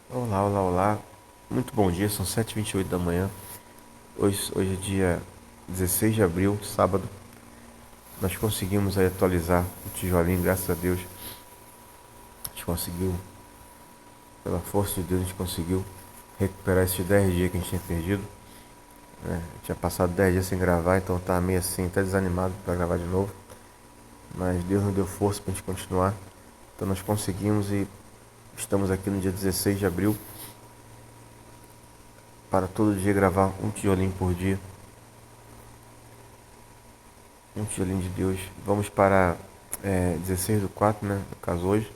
Olá, olá, olá. Muito bom dia, são 7h28 da manhã. Hoje é dia 16 de abril, sábado. Nós conseguimos aí atualizar o tijolinho, graças a Deus. A gente conseguiu, pela força de Deus, a gente conseguiu recuperar esses 10 dias que a gente tinha perdido. Né? Tinha passado 10 dias sem gravar, então estava meio assim, até desanimado para gravar de novo. Mas Deus nos deu força para a gente continuar. Então nós conseguimos e estamos aqui no dia 16 de abril para todo dia gravar um tijolinho por dia. Um tijolinho de Deus. Vamos para 16/4, né? No caso hoje.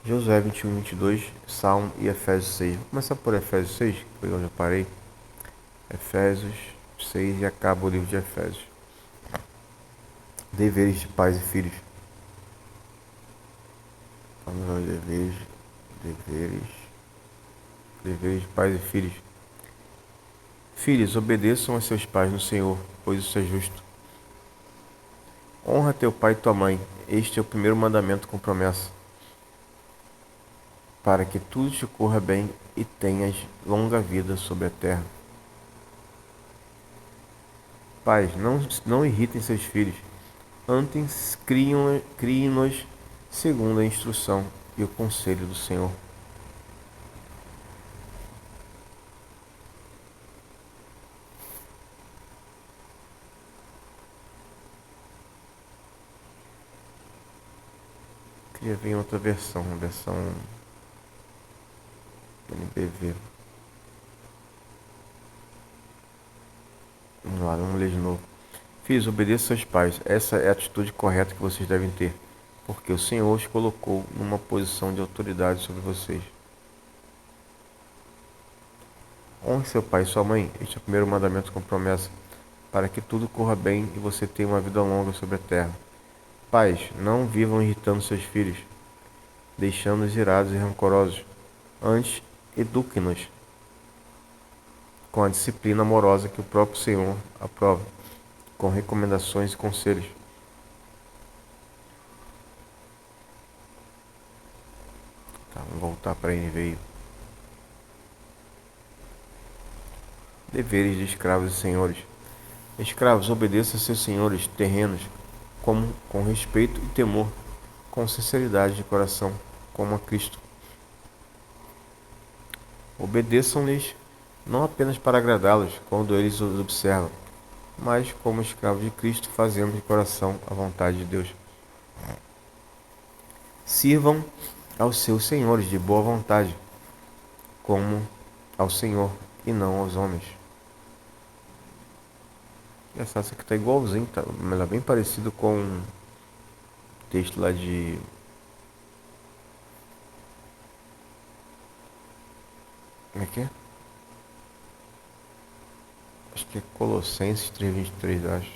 Josué 21/22, Salmo e Efésios 6. Vou começar por Efésios 6, que foi onde eu parei. Efésios 6 e acaba o livro de Efésios. Deveres de pais e filhos. Vamos aos deveres, deveres de pais e filhos. Filhos, obedeçam a seus pais no Senhor, pois isso é justo. Honra teu pai e tua mãe. Este é o primeiro mandamento com promessa, para que tudo te corra bem e tenhas longa vida sobre a terra. Pais, não irritem seus filhos, antes criem-nos segundo a instrução e o conselho do Senhor. Queria ver em outra versão, a versão NBV. Vamos lá, vamos ler de novo. Filhos, obedeçam seus pais. Essa é a atitude correta que vocês devem ter, porque o Senhor os colocou numa posição de autoridade sobre vocês. Honre seu pai e sua mãe. Este é o primeiro mandamento com promessa, para que tudo corra bem e você tenha uma vida longa sobre a terra. Pais, não vivam irritando seus filhos, deixando-os irados e rancorosos. Antes, eduquem-nos com a disciplina amorosa que o próprio Senhor aprova, com recomendações e conselhos. Tá, vamos voltar para a NVI. Deveres de escravos e senhores. Escravos, obedeçam a seus senhores terrenos com respeito e temor, com sinceridade de coração, como a Cristo. Obedeçam-lhes não apenas para agradá-los quando eles os observam, mas como escravos de Cristo, fazendo de coração a vontade de Deus. Sirvam aos seus senhores de boa vontade, como ao Senhor e não aos homens. Essa aqui está igualzinho, tá? Ela é bem parecido com o texto lá de... Como é que é? Acho que é Colossenses 3:23, eu acho.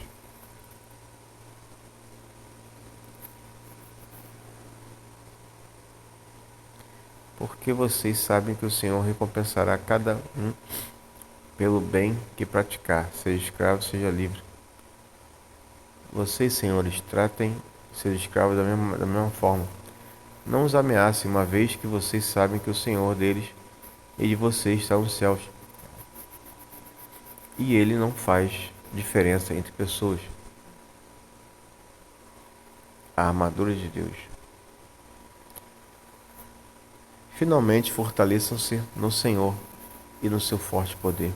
Porque vocês sabem que o Senhor recompensará cada um pelo bem que praticar, seja escravo, seja livre. Vocês, senhores, tratem seus escravos da mesma forma. Não os ameacem, uma vez que vocês sabem que o Senhor deles e de vocês está nos céus. E ele não faz diferença entre pessoas. A armadura de Deus. Finalmente, fortaleçam-se no Senhor e no seu forte poder.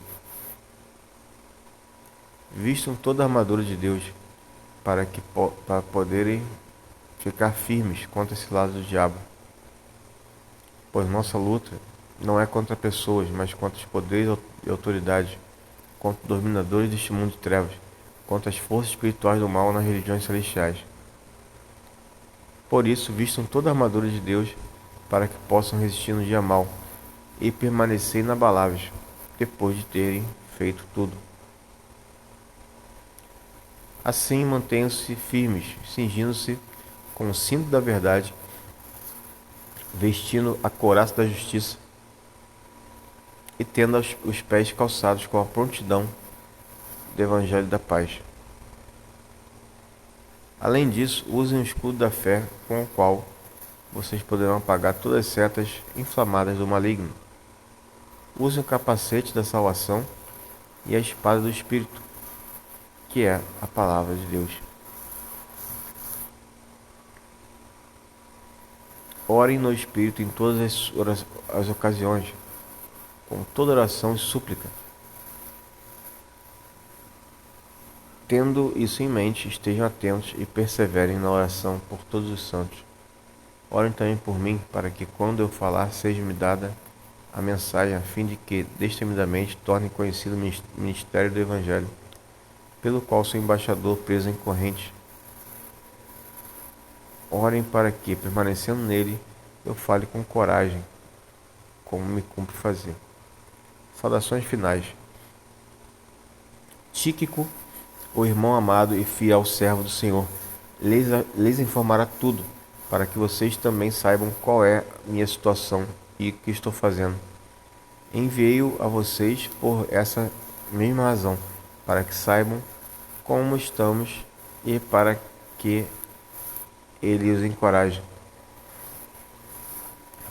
Vistam toda a armadura de Deus para poderem ficar firmes contra esse lado do diabo. Pois nossa luta não é contra pessoas, mas contra os poderes e autoridades, contra os dominadores deste mundo de trevas, contra as forças espirituais do mal nas religiões celestiais. Por isso, vistam toda a armadura de Deus para que possam resistir no dia mau e permanecer inabaláveis depois de terem feito tudo. Assim, mantenham-se firmes, cingindo-se com o cinto da verdade, vestindo a couraça da justiça e tendo os pés calçados com a prontidão do Evangelho da paz. Além disso, usem o escudo da fé, com o qual vocês poderão apagar todas as setas inflamadas do maligno. Use o capacete da salvação e a espada do Espírito, que é a palavra de Deus. Orem no Espírito em todas as ocasiões, com toda oração e súplica. Tendo isso em mente, estejam atentos e perseverem na oração por todos os santos. Orem também por mim, para que quando eu falar seja-me dada a mensagem, a fim de que, destemidamente, torne conhecido o ministério do Evangelho, pelo qual sou embaixador preso em correntes. Orem para que, permanecendo nele, eu fale com coragem, como me cumpre fazer. Saudações finais. Tíquico, o irmão amado e fiel servo do Senhor, lhes informará tudo, para que vocês também saibam qual é minha situação e o que estou fazendo. Enviei-o a vocês por essa mesma razão, para que saibam como estamos e para que ele os encoraje.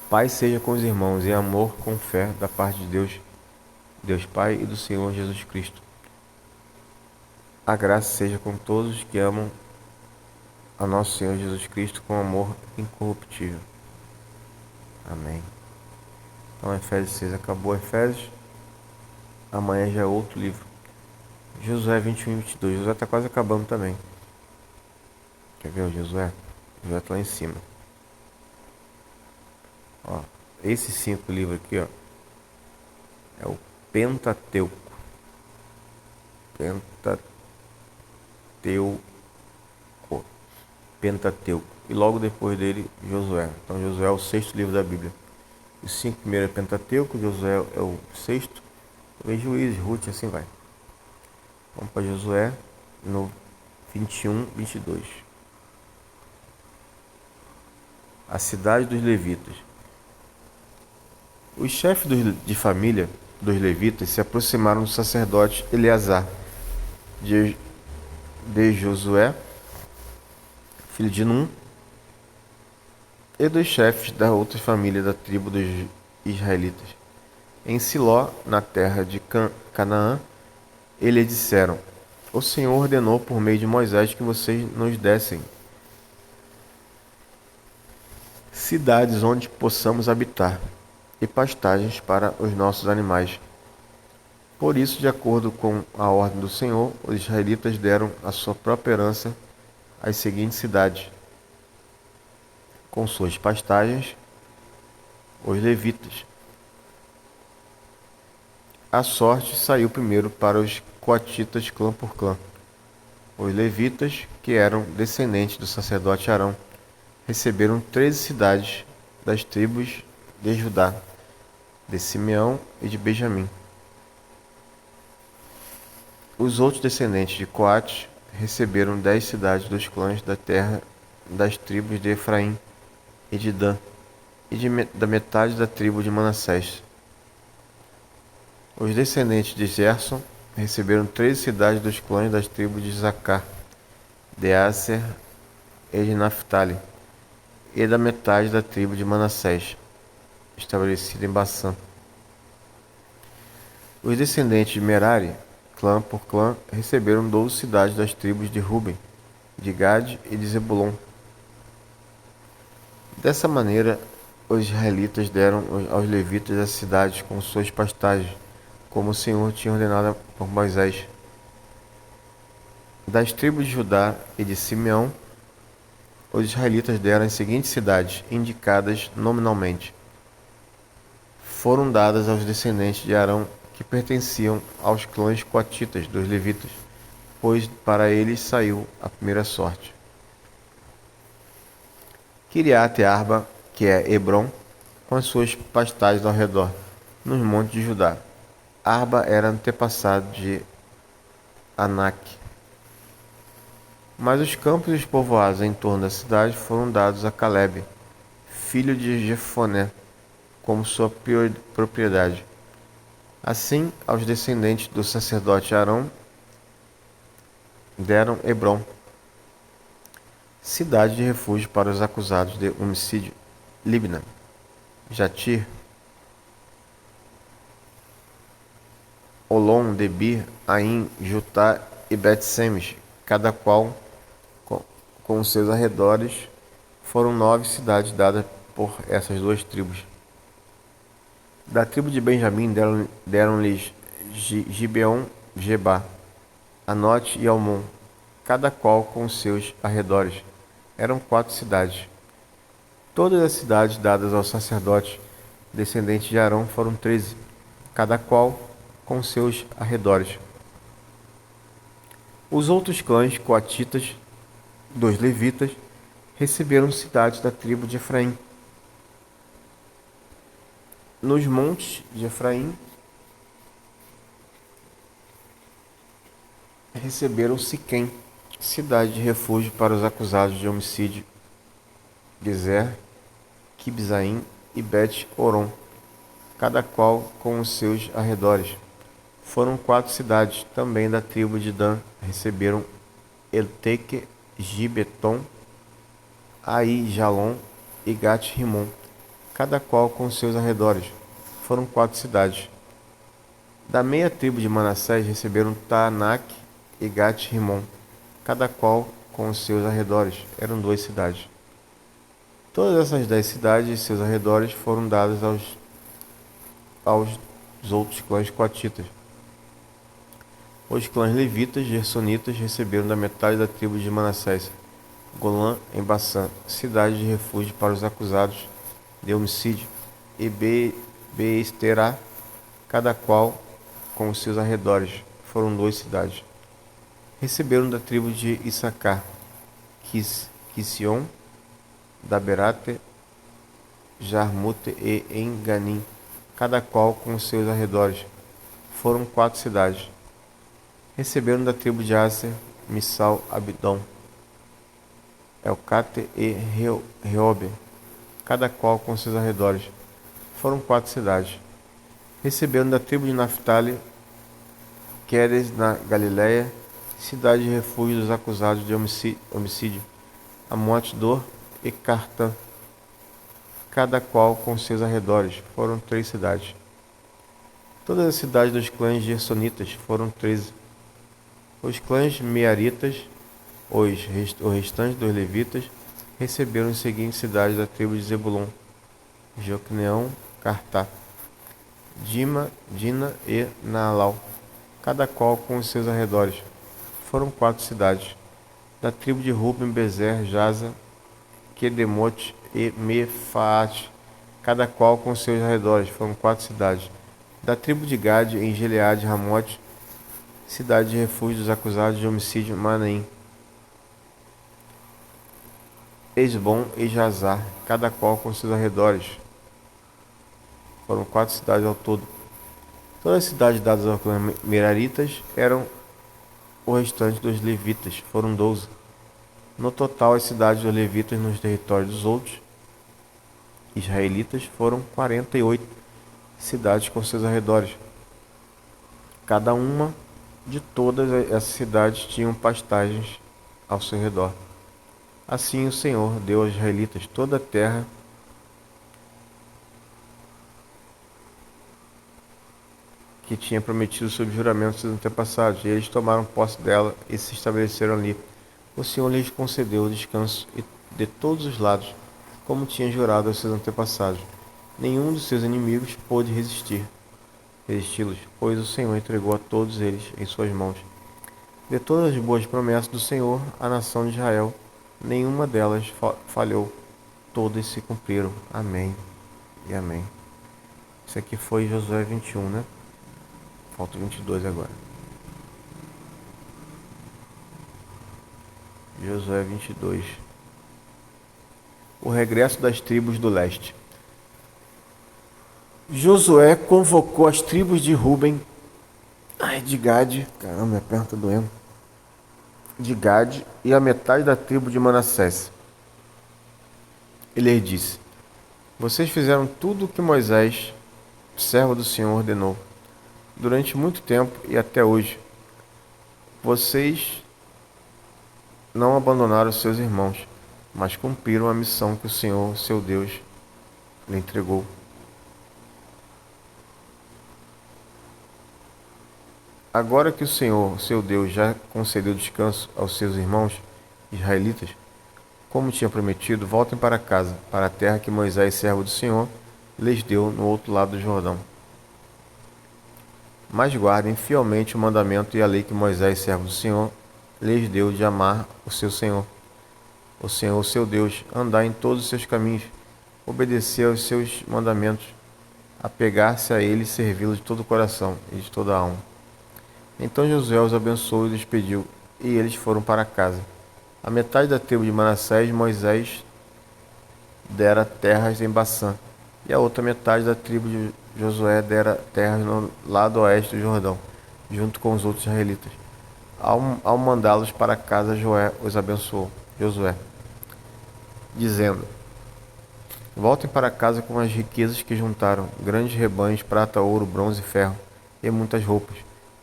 Paz seja com os irmãos e amor com fé da parte de Deus Pai e do Senhor Jesus Cristo. A graça seja com todos que amam a nosso Senhor Jesus Cristo com amor incorruptível. Amém. Então, Efésios 6 acabou. Efésios. Amanhã já é outro livro. Josué 21 e 22. Josué está quase acabando também. Quer ver o Josué? O Josué está lá em cima. Ó, esses 5 livros aqui, ó, é o Pentateuco. Pentateuco. E logo depois dele, Josué. Então, Josué é o 6º livro da Bíblia. Os 5 primeiros é Pentateuco, Josué é o 6º. Depois Juízes, Ruth, assim vai. Vamos para Josué no 21, 22. A cidade dos levitas. Os chefes de família dos levitas se aproximaram do sacerdote Eleazar, de Josué, filho de Num, e dos chefes da outra família da tribo dos israelitas. Em Siló, na terra de Canaã, eles disseram: O Senhor ordenou por meio de Moisés que vocês nos dessem cidades onde possamos habitar e pastagens para os nossos animais. Por isso, de acordo com a ordem do Senhor, os israelitas deram a sua própria herança às seguintes cidades, com suas pastagens, os levitas. A sorte saiu primeiro para os coatitas clã por clã. Os levitas, que eram descendentes do sacerdote Arão, receberam 13 cidades das tribos de Judá, de Simeão e de Benjamim. Os outros descendentes de Coate receberam 10 cidades dos clãs da terra das tribos de Efraim e de Dan, e da metade da tribo de Manassés. Os descendentes de Gerson receberam 13 cidades dos clãs das tribos de Zacar, de Aser e de Naphtali, e da metade da tribo de Manassés, estabelecida em Bassã. Os descendentes de Merari, clã por clã, receberam 12 cidades das tribos de Ruben, de Gade e de Zebulon. Dessa maneira, os israelitas deram aos levitas as cidades com suas pastagens, como o Senhor tinha ordenado por Moisés. Das tribos de Judá e de Simeão, os israelitas deram as seguintes cidades, indicadas nominalmente. Foram dadas aos descendentes de Arão, que pertenciam aos clãs coatitas dos levitas, pois para eles saiu a primeira sorte. Kiriat Arba, que é Hebron, com as suas pastagens ao redor, nos montes de Judá. Arba era antepassado de Anak. Mas os campos e os povoados em torno da cidade foram dados a Calebe, filho de Jefoné, como sua propriedade. Assim, aos descendentes do sacerdote Arão deram Hebron, cidade de refúgio para os acusados de homicídio, Libna, Jatir, Olom, Debir, Aim, Jutá e Bet-Semes, cada qual com os seus arredores. Foram 9 cidades dadas por essas duas tribos. Da tribo de Benjamim deram-lhes Gibeon, Geba, Anote e Almon, cada qual com os seus arredores. Eram 4 cidades. Todas as cidades dadas aos sacerdotes descendentes de Arão foram 13, cada qual com seus arredores. Os outros clãs coatitas dos levitas receberam cidades da tribo de Efraim. Nos montes de Efraim receberam Siquém, cidade de refúgio para os acusados de homicídio, Gezer, Kibzaim e Bet-Horon, cada qual com os seus arredores. Foram 4 cidades, também da tribo de Dan, receberam Elteque, Gibeton, Ai-Jalon e Gat-Rimon, cada qual com seus arredores. Foram 4 cidades. Da meia tribo de Manassés receberam Taanak e Gat-Rimon, cada qual com os seus arredores. Eram 2 cidades. Todas essas 10 cidades e seus arredores foram dadas aos outros clãs coatitas. Os clãs levitas e gersonitas receberam da metade da tribo de Manassés Golã em Bassã, cidade de refúgio para os acusados de homicídio, e Beesterá, cada qual com os seus arredores. Foram 2 cidades. Receberam da tribo de Issacar Quision, Daberate, Jarmute e Enganim, cada qual com os seus arredores. Foram 4 cidades. Receberam da tribo de Aser Missal, Abdom, Elcate e Reobe, cada qual com seus arredores. Foram 4 cidades. Receberam da tribo de Naphtali Queres na Galiléia, cidade de refúgio dos acusados de homicídio, Amote-Dor e Cartã, cada qual com seus arredores. Foram 3 cidades. Todas as cidades dos clãs gersonitas foram 13. Os clãs mearitas, o restante dos levitas, receberam as seguintes cidades da tribo de Zebulon: Jocneão, Cartá, Dina e Naalau, cada qual com os seus arredores. Foram 4 cidades. Da tribo de Ruben, Bezer, Jaza, Quedemote e Mefaate, cada qual com os seus arredores. Foram 4 cidades. Da tribo de Gade, em Gileade, Ramote, cidade de refúgio dos acusados de homicídio, Manaim, Esbom e Jazar, cada qual com seus arredores. Foram 4 cidades ao todo. Todas as cidades dadas aos clãs meraritas eram o restante dos levitas. Foram 12. No total, as cidades dos levitas nos territórios dos outros israelitas foram 48 cidades com seus arredores. Cada uma de todas essas cidades tinham pastagens ao seu redor. Assim o Senhor deu aos israelitas toda a terra que tinha prometido sob juramento aos seus antepassados, e eles tomaram posse dela e se estabeleceram ali. O Senhor lhes concedeu o descanso de todos os lados, como tinha jurado aos seus antepassados. Nenhum dos seus inimigos pôde resisti-los, pois o Senhor entregou a todos eles em suas mãos. De todas as boas promessas do Senhor à nação de Israel, nenhuma delas falhou, todas se cumpriram. Amém e amém. Isso aqui foi Josué 21, né? Falta 22 agora. Josué 22. O regresso das tribos do leste. Josué convocou as tribos de Ruben, de Gade, caramba, minha perna tá doendo, de Gade e a metade da tribo de Manassés. Ele lhes disse: vocês fizeram tudo o que Moisés, servo do Senhor, ordenou. Durante muito tempo e até hoje, vocês não abandonaram seus irmãos, mas cumpriram a missão que o Senhor, seu Deus, lhe entregou. Agora que o Senhor, seu Deus, já concedeu descanso aos seus irmãos israelitas, como tinha prometido, voltem para casa, para a terra que Moisés, servo do Senhor, lhes deu no outro lado do Jordão. Mas guardem fielmente o mandamento e a lei que Moisés, servo do Senhor, lhes deu de amar o Senhor, seu Deus, andar em todos os seus caminhos, obedecer aos seus mandamentos, apegar-se a ele e servi-lo de todo o coração e de toda a alma. Então Josué os abençoou e despediu, e eles foram para casa. A metade da tribo de Manassés, Moisés dera terras em Bassã, e a outra metade da tribo de Josué dera terras no lado oeste do Jordão, junto com os outros israelitas. Ao mandá-los para casa, Josué os abençoou, dizendo: voltem para casa com as riquezas que juntaram, grandes rebanhos, prata, ouro, bronze e ferro, e muitas roupas.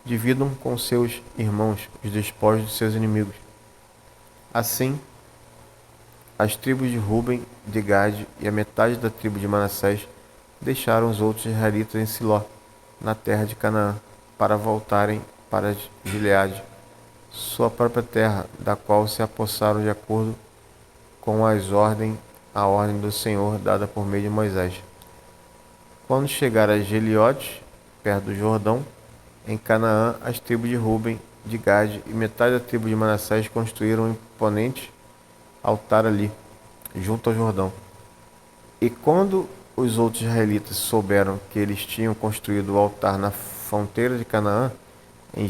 Dividam com seus irmãos os despojos de seus inimigos. Assim, as tribos de Ruben, de Gade e a metade da tribo de Manassés deixaram os outros israelitas em Siló, na terra de Canaã, para voltarem para Gileade, sua própria terra, da qual se apossaram de acordo com a ordem do Senhor dada por meio de Moisés. Quando chegaram a Geliote, perto do Jordão, em Canaã, as tribos de Ruben, de Gade e metade da tribo de Manassés construíram um imponente altar ali, junto ao Jordão. E quando os outros israelitas souberam que eles tinham construído o altar na fronteira de Canaã, em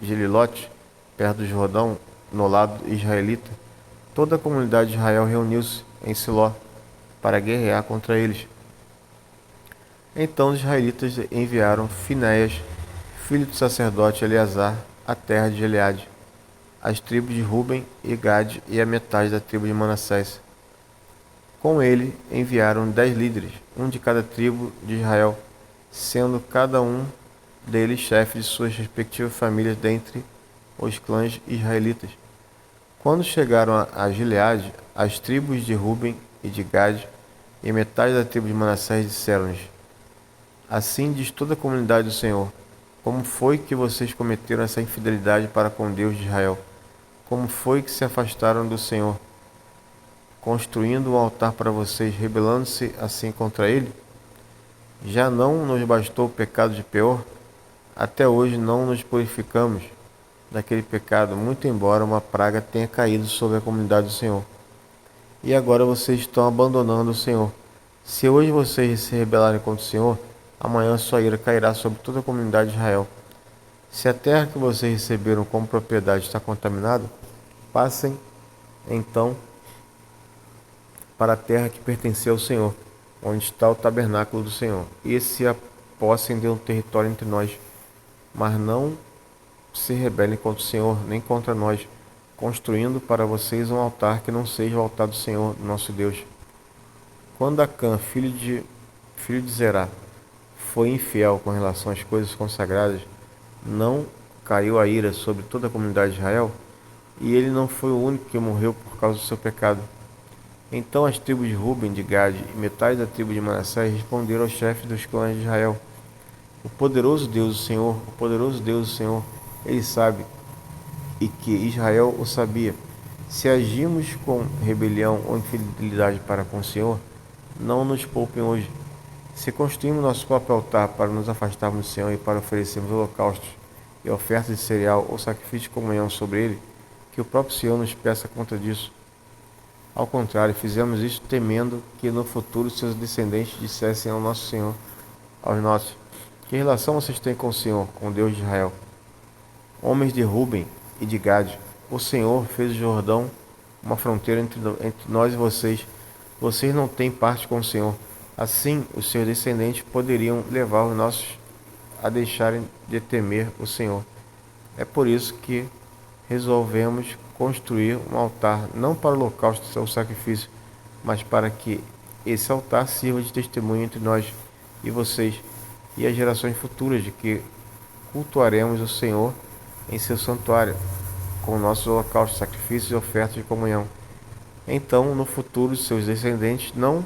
Gelilote, perto do Jordão, no lado israelita, toda a comunidade de Israel reuniu-se em Siló para guerrear contra eles. Então os israelitas enviaram Finéias, filho do sacerdote Eleazar, à terra de Gileade, as tribos de Ruben e Gade e a metade da tribo de Manassés. Com ele enviaram 10 líderes, um de cada tribo de Israel, sendo cada um deles chefe de suas respectivas famílias dentre os clãs israelitas. Quando chegaram a Gileade, as tribos de Ruben e de Gade e metade da tribo de Manassés disseram-lhes: assim diz toda a comunidade do Senhor: como foi que vocês cometeram essa infidelidade para com Deus de Israel? Como foi que se afastaram do Senhor, construindo um altar para vocês, rebelando-se assim contra ele? Já não nos bastou o pecado de Peor? Até hoje não nos purificamos daquele pecado, muito embora uma praga tenha caído sobre a comunidade do Senhor. E agora vocês estão abandonando o Senhor. Se hoje vocês se rebelarem contra o Senhor, amanhã sua ira cairá sobre toda a comunidade de Israel. Se a terra que vocês receberam como propriedade está contaminada, passem então para a terra que pertenceu ao Senhor, onde está o tabernáculo do Senhor, e se apossem de um território entre nós, mas não se rebelem contra o Senhor, nem contra nós, construindo para vocês um altar que não seja o altar do Senhor, nosso Deus. Quando Acã, filho de Zerá, foi infiel com relação às coisas consagradas, não caiu a ira sobre toda a comunidade de Israel, e ele não foi o único que morreu por causa do seu pecado. Então as tribos de Ruben, de Gade e metade da tribo de Manassés responderam aos chefes dos clãs de Israel: o poderoso Deus, o Senhor, ele sabe, e que Israel o sabia. Se agimos com rebelião ou infidelidade para com o Senhor, não nos poupem hoje. Se construímos nosso próprio altar para nos afastarmos do Senhor e para oferecermos holocaustos e ofertas de cereal ou sacrifício de comunhão sobre ele, que o próprio Senhor nos peça conta disso. Ao contrário, fizemos isso temendo que no futuro seus descendentes dissessem ao nosso Senhor, aos nossos: que relação vocês têm com o Senhor, com o Deus de Israel? Homens de Ruben e de Gade, o Senhor fez o Jordão uma fronteira entre nós e vocês. Vocês não têm parte com o Senhor. Assim, os seus descendentes poderiam levar os nossos a deixarem de temer o Senhor. É por isso que resolvemos construir um altar, não para o holocausto ou sacrifício, mas para que esse altar sirva de testemunho entre nós e vocês e as gerações futuras de que cultuaremos o Senhor em seu santuário, com nossos holocaustos, sacrifícios e ofertas de comunhão. Então, no futuro, seus descendentes não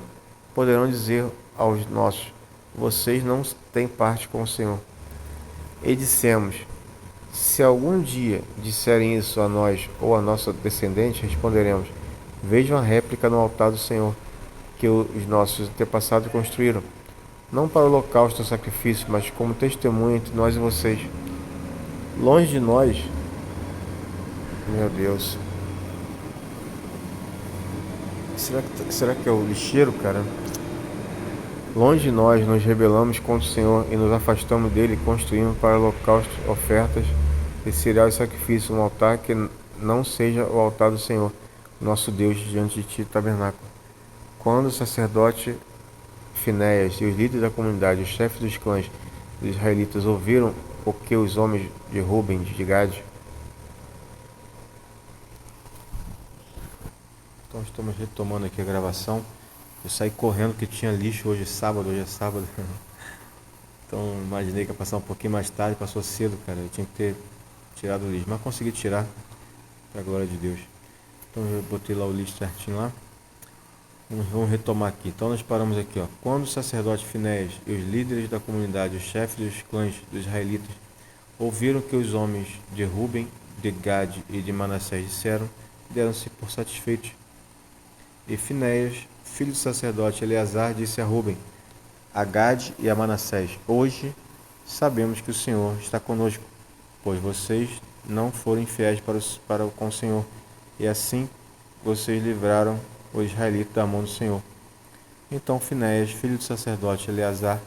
poderão dizer aos nossos: vocês não têm parte com o Senhor. E dissemos: Se algum dia disserem isso a nós ou a nossa descendente, responderemos: vejam a réplica no altar do Senhor, que os nossos antepassados construíram, não para o holocausto ou sacrifício, mas como testemunho entre nós e vocês. Longe de nós, meu Deus, será que é o lixeiro, cara? Longe de nós nos rebelamos contra o Senhor e nos afastamos dele, construindo para holocaustos, ofertas de cereal e sacrifício um altar que não seja o altar do Senhor, nosso Deus, diante de ti, tabernáculo. Quando o sacerdote Finéias e os líderes da comunidade, os chefes dos clãs dos israelitas, ouviram o que os homens de Ruben, de Gade. Então estamos retomando aqui a gravação. Eu saí correndo que tinha lixo hoje é sábado. Então imaginei que ia passar um pouquinho mais tarde, passou cedo, cara. Eu tinha que ter tirado o lixo, mas consegui tirar, pra glória de Deus. Então eu botei lá o lixo certinho lá. Vamos retomar aqui. Então nós paramos aqui, ó. Quando o sacerdote Finéias e os líderes da comunidade, os chefes dos clãs dos israelitas, ouviram que os homens de Ruben, de Gade e de Manassés disseram, deram-se por satisfeitos. E Finéias, filho do sacerdote Eleazar, disse a Ruben, a Gade e a Manassés: hoje sabemos que o Senhor está conosco, pois vocês não foram infiéis com o Senhor, e assim vocês livraram os israelitas da mão do Senhor. Então Finéias, filho do sacerdote Eleazar,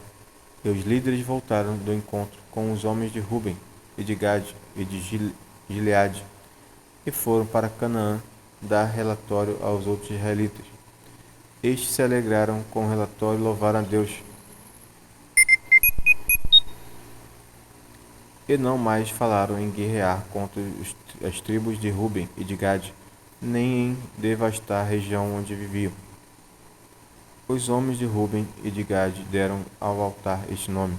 e os líderes voltaram do encontro com os homens de Ruben e de Gade e de Gileade, e foram para Canaã dar relatório aos outros israelitas. Estes se alegraram com o relatório e louvaram a Deus. E não mais falaram em guerrear contra as tribos de Ruben e de Gade, nem em devastar a região onde viviam. Os homens de Ruben e de Gade deram ao altar este nome,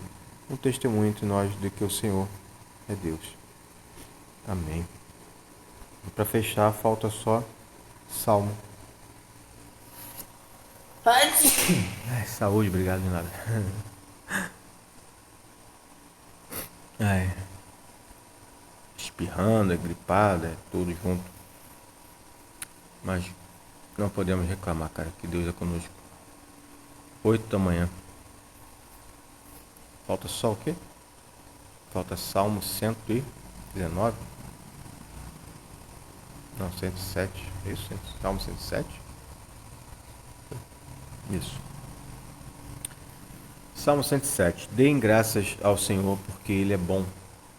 um testemunho entre nós de que o Senhor é Deus. Amém. E para fechar, falta só Salmo. Ai, saúde, obrigado de nada. Espirrando, é gripado, é tudo junto. Mas não podemos reclamar, cara, que Deus é conosco. 8 da manhã. Falta só o quê? Falta Salmo 119? Não, 107. É isso? Salmo 107? Isso. Salmo 107. Deem graças ao Senhor, porque Ele é bom,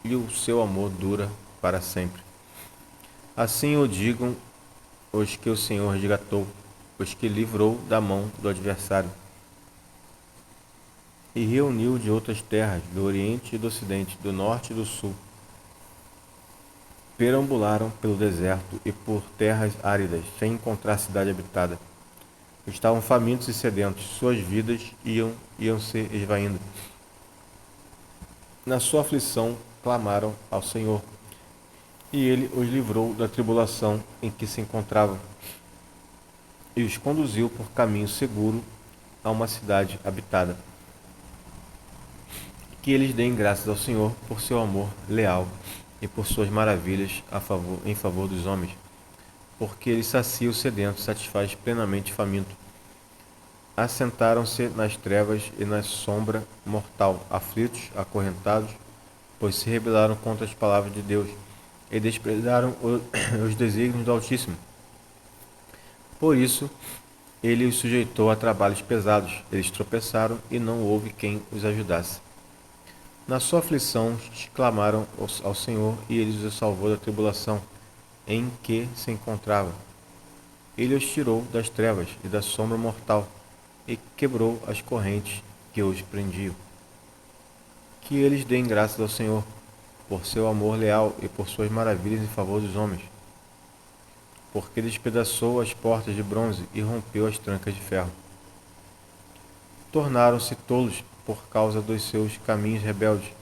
e o seu amor dura para sempre. Assim o digam os que o Senhor resgatou, os que livrou da mão do adversário, e reuniu de outras terras, do Oriente e do Ocidente, do Norte e do Sul. Perambularam pelo deserto e por terras áridas, sem encontrar cidade habitada. Estavam famintos e sedentos, suas vidas iam se esvaindo. Na sua aflição clamaram ao Senhor, e Ele os livrou da tribulação em que se encontravam, e os conduziu por caminho seguro a uma cidade habitada. Que eles deem graças ao Senhor por seu amor leal e por suas maravilhas em favor dos homens, porque Ele sacia o sedento, satisfaz plenamente o faminto. Assentaram-se nas trevas e na sombra mortal, aflitos, acorrentados, pois se rebelaram contra as palavras de Deus e desprezaram os desígnios do Altíssimo. Por isso, Ele os sujeitou a trabalhos pesados. Eles tropeçaram e não houve quem os ajudasse. Na sua aflição, clamaram ao Senhor e Ele os salvou da tribulação em que se encontravam. Ele os tirou das trevas e da sombra mortal e quebrou as correntes que os prendiam. Que eles deem graças ao Senhor por seu amor leal e por suas maravilhas em favor dos homens, porque despedaçou as portas de bronze e rompeu as trancas de ferro. Tornaram-se tolos por causa dos seus caminhos rebeldes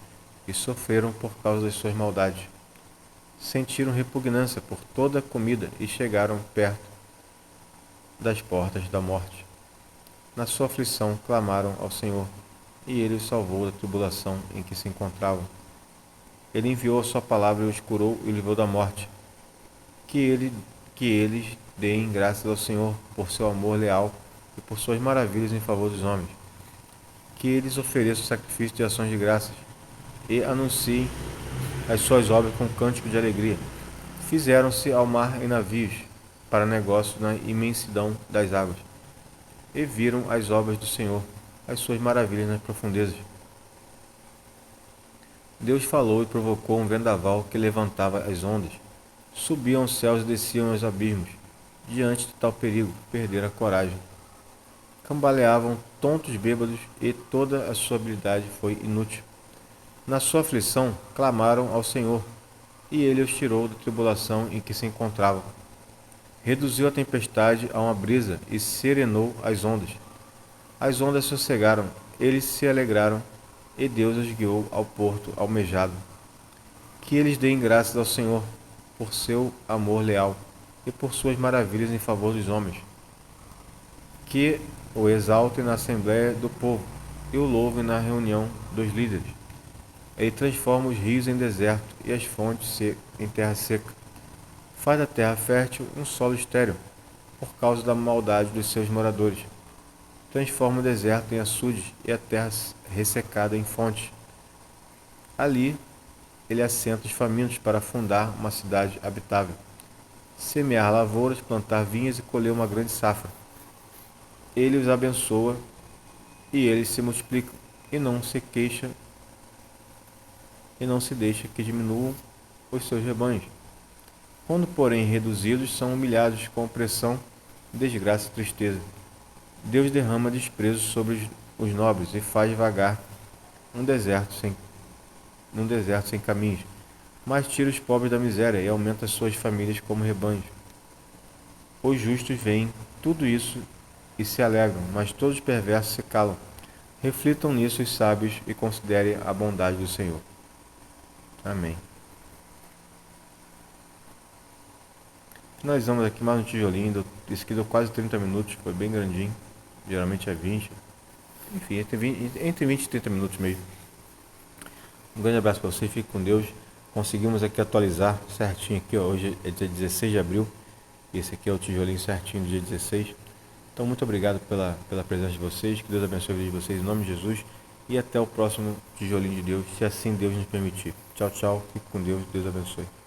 e sofreram por causa das suas maldades. Sentiram repugnância por toda a comida e chegaram perto das portas da morte. Na sua aflição clamaram ao Senhor, e Ele os salvou da tribulação em que se encontravam. Ele enviou a sua palavra e os curou e livrou da morte. Que eles deem graças ao Senhor por seu amor leal e por suas maravilhas em favor dos homens. Que eles ofereçam sacrifício de ações de graças e anunciem as suas obras com cântico de alegria. Fizeram-se ao mar em navios, para negócio na imensidão das águas, e viram as obras do Senhor, as suas maravilhas nas profundezas. Deus falou e provocou um vendaval que levantava as ondas. Subiam aos céus e desciam aos abismos. Diante de tal perigo, perderam a coragem. Cambaleavam tontos bêbados e toda a sua habilidade foi inútil. Na sua aflição, clamaram ao Senhor, e ele os tirou da tribulação em que se encontravam. Reduziu a tempestade a uma brisa e serenou as ondas. As ondas sossegaram, eles se alegraram, e Deus os guiou ao porto almejado. Que eles deem graças ao Senhor por seu amor leal e por suas maravilhas em favor dos homens. Que o exaltem na assembléia do povo e o louvem na reunião dos líderes. Ele transforma os rios em deserto e as fontes em terra seca. Faz da terra fértil um solo estéril, por causa da maldade dos seus moradores. Transforma o deserto em açudes e a terra ressecada em fontes. Ali ele assenta os famintos para fundar uma cidade habitável. Semear lavouras, plantar vinhas e colher uma grande safra. Ele os abençoa e eles se multiplicam e não se queixa e não se deixa que diminuam os seus rebanhos. Quando, porém, reduzidos, são humilhados com opressão, desgraça e tristeza. Deus derrama desprezo sobre os nobres e faz vagar num deserto sem caminhos, mas tira os pobres da miséria e aumenta as suas famílias como rebanhos. Os justos veem tudo isso e se alegram, mas todos os perversos se calam. Reflitam nisso os sábios e considerem a bondade do Senhor. Amém. Finalizamos aqui mais um tijolinho. Esse aqui deu quase 30 minutos, foi bem grandinho. Geralmente é 20. Enfim, entre 20 e 30 minutos mesmo. Um grande abraço para você, fique com Deus. Conseguimos aqui atualizar certinho aqui, ó. Hoje é dia 16 de abril. Esse aqui é o tijolinho certinho do dia 16. Então, muito obrigado pela presença de vocês. Que Deus abençoe a vida de vocês em nome de Jesus. E até o próximo tijolinho de Deus, se assim Deus nos permitir. Tchau, tchau. Fique com Deus. Deus abençoe.